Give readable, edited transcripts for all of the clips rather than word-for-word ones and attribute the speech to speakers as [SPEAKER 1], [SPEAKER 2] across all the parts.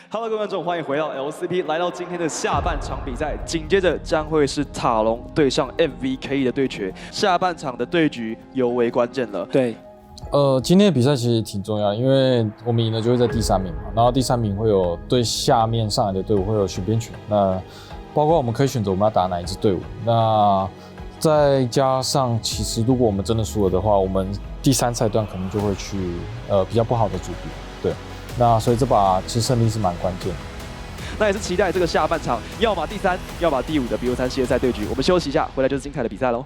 [SPEAKER 1] Hello，各位观众，欢迎回到 LCP， 来到今天的下半场比赛，紧接着将会是塔隆对上 MVK 的对决，下半场的对局尤为关键了。
[SPEAKER 2] 对，
[SPEAKER 3] 今天的比赛其实挺重要，因为我们赢了就会在第3名嘛，然后第3名会有对下面上来的队伍会有选边权，那包括我们可以选择我们要打哪一支队伍，那再加上其实如果我们真的输了的话，我们第3赛段可能就会去比较不好的组别，对。那所以这把其实胜利是蛮关键的。
[SPEAKER 1] 那也是期待这个下半场，要么第3，要么第5的 BO3系列赛对局。我们休息一下，回来就是精彩的比赛喽。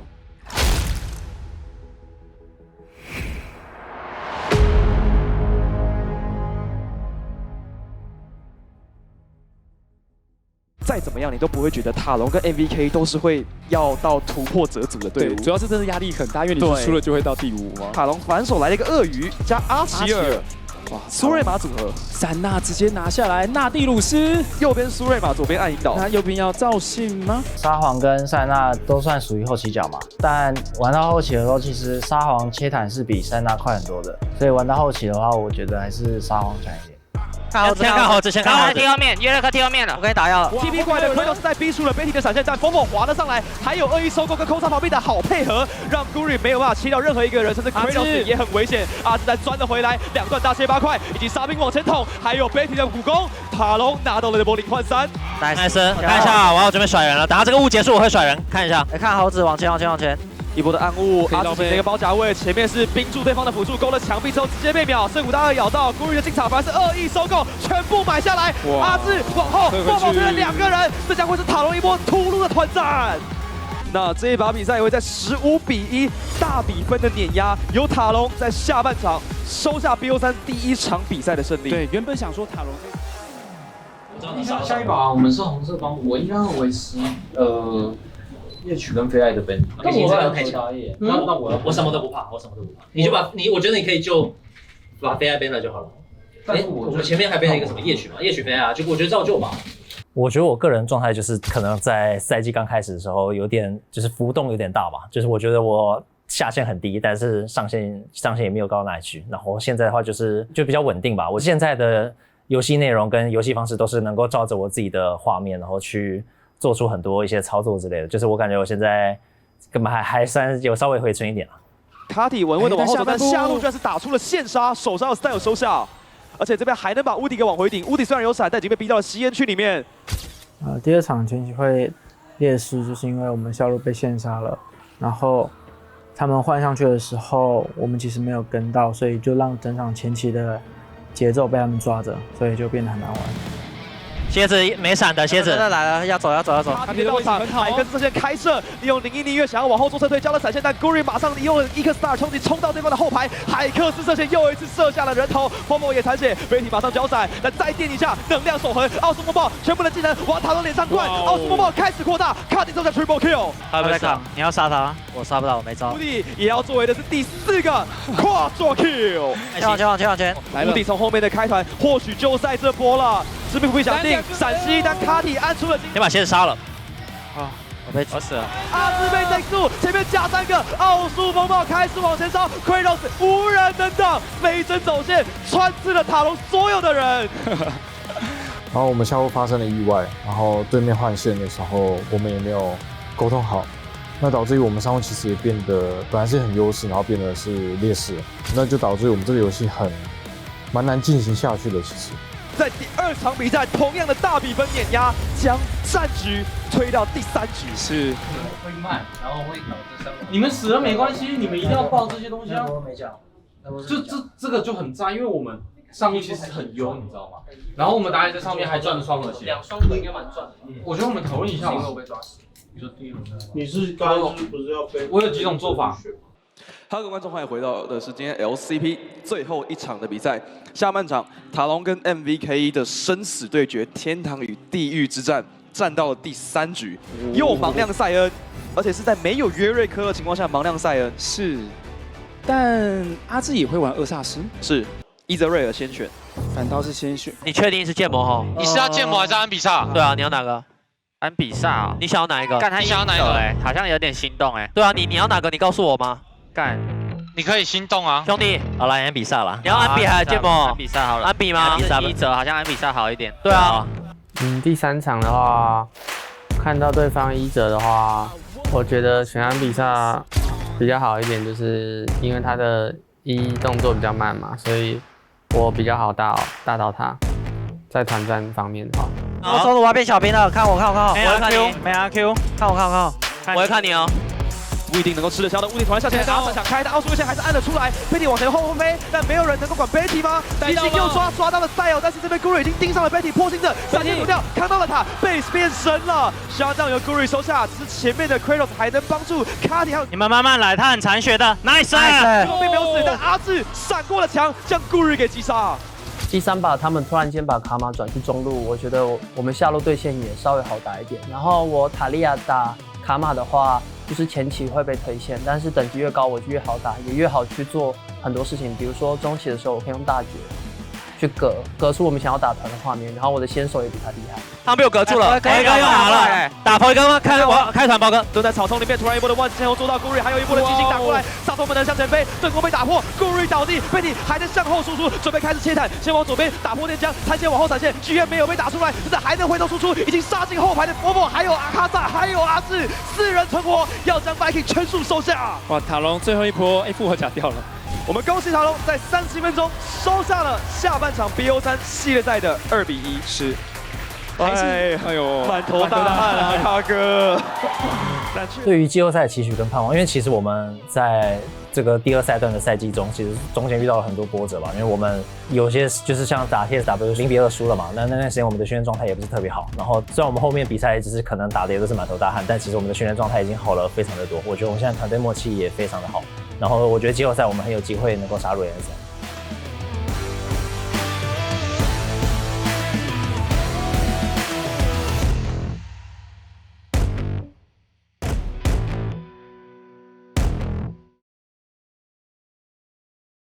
[SPEAKER 1] 再怎么样，你都不会觉得塔隆跟 MVK 都是会要到突破折组的队伍。
[SPEAKER 2] 主要是真的压力很大，因为你输了就会到第5嘛。
[SPEAKER 1] 塔隆反手来了一个鳄鱼加阿奇尔。哇，苏瑞玛组合，
[SPEAKER 2] 三娜直接拿下来，纳蒂鲁斯
[SPEAKER 1] 右边苏瑞玛，左边暗引导。
[SPEAKER 2] 那右边要赵信吗？
[SPEAKER 4] 沙皇跟塞纳都算属于后期角嘛，但玩到后期的时候，其实沙皇切坦是比塞纳快很多的，所以玩到后期的话，我觉得还是沙皇强一点。
[SPEAKER 5] 先看猴子，先看猴子。踢后面，约勒克踢后面了，我给你打药了。
[SPEAKER 1] TP 过来的 Kratos 在逼出了 Betty 的闪现弹，风滑了上来，还有恶意收购跟空杀旁边的好配合，让 Guri 没有办法切掉任何一个人，甚至 Kratos 也很危险。阿兹再钻了回来，2段大切8块，以及沙兵往前捅，还有 Betty 的苦攻，塔隆拿到了波0换3。
[SPEAKER 5] 奈森，看一下，我要准备甩人了，等下这个雾结束我会甩人，看一下。
[SPEAKER 4] 看猴子往前。
[SPEAKER 1] 一波的暗雾，阿兹的一个包夹位，前面是冰住对方的辅助，勾了墙壁之后直接被秒，圣古大2咬到，Guri 的进场反而是恶意收购，全部买下来。阿兹往后爆跑推了2个人，这将会是塔隆一波突入的团战。那这一把比赛也会在15比1大比分的碾压，由塔隆在下半场收下 BO3第1场比赛的胜利。
[SPEAKER 2] 对，原本想说塔隆。
[SPEAKER 6] 下一把我们是红色帮，我应该会维持夜曲跟飞爱的 Ben。
[SPEAKER 7] 那我要太强，
[SPEAKER 6] 那
[SPEAKER 7] 我什么都不怕，我什么都不怕。你就把我觉得你可以就把飞爱 Ben 了就好了。我们前面还背了一个什么夜曲嘛，夜曲飞爱啊，就我觉得照旧吧。
[SPEAKER 4] 我觉得我个人状态就是可能在赛季刚开始的时候有点就是浮动有点大吧，就是我觉得我下限很低，但是上限也没有高到哪里去。然后现在的话就比较稳定吧。我现在的游戏内容跟游戏方式都是能够照着我自己的画面，然后去做出很多一些操作之类的，就是我感觉我现在根本还算有稍微回春一点了。
[SPEAKER 1] 卡体稳稳的往后走，但下路居然是打出了线杀，手上有 style 收下，而且这边还能把乌迪给往回顶。乌迪虽然有闪，但已经被逼到了吸烟区里面。
[SPEAKER 8] 第2场前期会劣势，就是因为我们下路被线杀了，然后他们换上去的时候，我们其实没有跟到，所以就让整场前期的节奏被他们抓着，所以就变得很难玩。
[SPEAKER 5] 蝎子没闪的，蝎子
[SPEAKER 4] 来了，要走。
[SPEAKER 1] 他的到场，海根射线开射，利用灵异逆月想要往后做撤退，交了闪现弹 ，Guri 马上利用伊克 Star 冲击冲到对方的后排，海克斯射线又一次射下了人头，风魔也残血，贝蒂马上交闪，但再垫一下，能量守恒，奥斯风暴全部的技能往塔隆脸上灌，奥斯风暴开始扩大，卡蒂收下 Triple Kill，
[SPEAKER 5] 他在扛，你要杀他，我杀不到，我没招。
[SPEAKER 1] 乌迪也要作为的是第4个跨做 Kill，
[SPEAKER 4] 前，
[SPEAKER 1] 乌迪从后面的开团，或许就在这波了。士兵不必想定，闪西但卡体按出了，
[SPEAKER 5] 先把蝎子杀了。
[SPEAKER 4] 我死了。
[SPEAKER 1] 阿兹被逮住，前面加3个，奥数风暴开始往前烧 ，Kratos 无人登场，飞针走线穿刺了塔隆所有的人。
[SPEAKER 3] 然后我们下路发生了意外，然后对面换线的时候，我们也没有沟通好，那导致于我们上路其实也变得本来是很优势，然后变得是劣势，那就导致于我们这个游戏蛮难进行下去的。其实，
[SPEAKER 1] 在第2场比赛，同样的大比分碾压，将战局推到第3局。
[SPEAKER 2] 是
[SPEAKER 6] 会慢，然后会导致伤。
[SPEAKER 7] 你们死了没关系，你们一定要报这些东西啊。
[SPEAKER 6] 我没讲，
[SPEAKER 7] 这个就很炸，因为我们上路其实很优，你知道吗？然后我们打野在上面还赚了双核心，2双核应该蛮赚的。我觉得我们讨论一下，我有被抓死。
[SPEAKER 9] 你是刚刚不是要被？
[SPEAKER 7] 我有几种做法。
[SPEAKER 1] 各位观众，欢迎回到的是今天 LCP 最后一场的比赛。下半场，塔隆跟 MVK 的生死对决，天堂与地狱之战，战到了第3局，又盲亮塞恩，而且是在没有约瑞科的情况下盲亮塞恩。
[SPEAKER 2] 是，但阿志也会玩厄萨斯，
[SPEAKER 1] 是伊泽瑞尔先选，
[SPEAKER 2] 反倒是先选。
[SPEAKER 5] 你确定是剑魔吼？
[SPEAKER 10] 你是要剑魔还是安比萨？
[SPEAKER 5] 对啊，你要哪个？
[SPEAKER 10] 安比萨，
[SPEAKER 5] 你想要哪一个？
[SPEAKER 10] 干他想要哪一个？
[SPEAKER 5] 好像有点心动哎。对啊，你要哪个？你告诉我吗？
[SPEAKER 10] 干，你可以心动啊，
[SPEAKER 5] 兄弟，
[SPEAKER 4] 好了，演比萨了。
[SPEAKER 5] 你要安比还是芥末？
[SPEAKER 10] 安比萨好了，
[SPEAKER 5] 安比吗？
[SPEAKER 10] 一折好像安比萨好一点。
[SPEAKER 5] 对啊。
[SPEAKER 11] 第3场的话，看到对方1折的话，我觉得选安比萨比较好一点，就是因为他的动作比较慢嘛，所以我比较好打到他。在团战方面的话，
[SPEAKER 5] 我走了，我要变小兵了，看我。
[SPEAKER 1] 没阿 Q， 没阿 Q，
[SPEAKER 5] 看我，我会看你哦。
[SPEAKER 1] 不一定能够吃得消的，物体突然向前，阿正想开，但奥数线还是按了出来。Betty 往前后飞，但没有人能够管 Betty 吗？机器又抓到了 Style， 但是这边 Guri 已经盯上了 Betty， 破心者闪现躲掉，看到了他 ，Base 变神了。Shutdown 由 Guri 收下，只是前面的 Kratos 还能帮助 Cardi 还有
[SPEAKER 5] 你们慢慢来，他很残血的 ，nice，
[SPEAKER 1] 并没有死，但阿志闪过了墙，将 Guri 给击杀。
[SPEAKER 8] 第3把他们突然间把卡玛转去中路，我觉得我们下路对线也稍微好打一点。然后我塔利亚打卡玛的话，就是前期会被推线，但是等级越高我就越好打，也越好去做很多事情。比如说中期的时候，我可以用大绝去隔出我们想要打团的画面，然后我的先手也比他厉害。
[SPEAKER 5] 他们被我隔住了，可以用好了，打头一个吗？开团包哥，
[SPEAKER 1] 都在草丛里面，突然一波的万前后做到 Guri， 还有一波的激情打过来，萨托本能向前飞，盾弓被打破 ，Guri 倒地，Betty 还在向后输出，准备开始切坦，先往左边打破电浆，残线往后闪现，剧院没有被打出来，但是还能回头输出，已经杀进后排的佛佛，还有阿卡萨，还有阿志，4人存活，要将 Viking 全数收下。
[SPEAKER 2] 哇，塔隆最后一波复活甲掉了。
[SPEAKER 1] 我们恭喜塔隆在30分钟收下了下半场 BO3 系列赛的2-1。是。哎呦，满头大汗啊，卡哥！
[SPEAKER 4] 对于季后赛的期许跟盼望，因为其实我们在这个第2赛段的赛季中，其实中间遇到了很多波折吧。因为我们有些就是像打 TSW 0-2输了嘛，那段时间我们的训练状态也不是特别好。然后虽然我们后面比赛只是可能打的也都是满头大汗，但其实我们的训练状态已经好了非常的多。我觉得我们现在团队默契也非常的好。然后我觉得季后赛我们很有机会能够杀入联赛。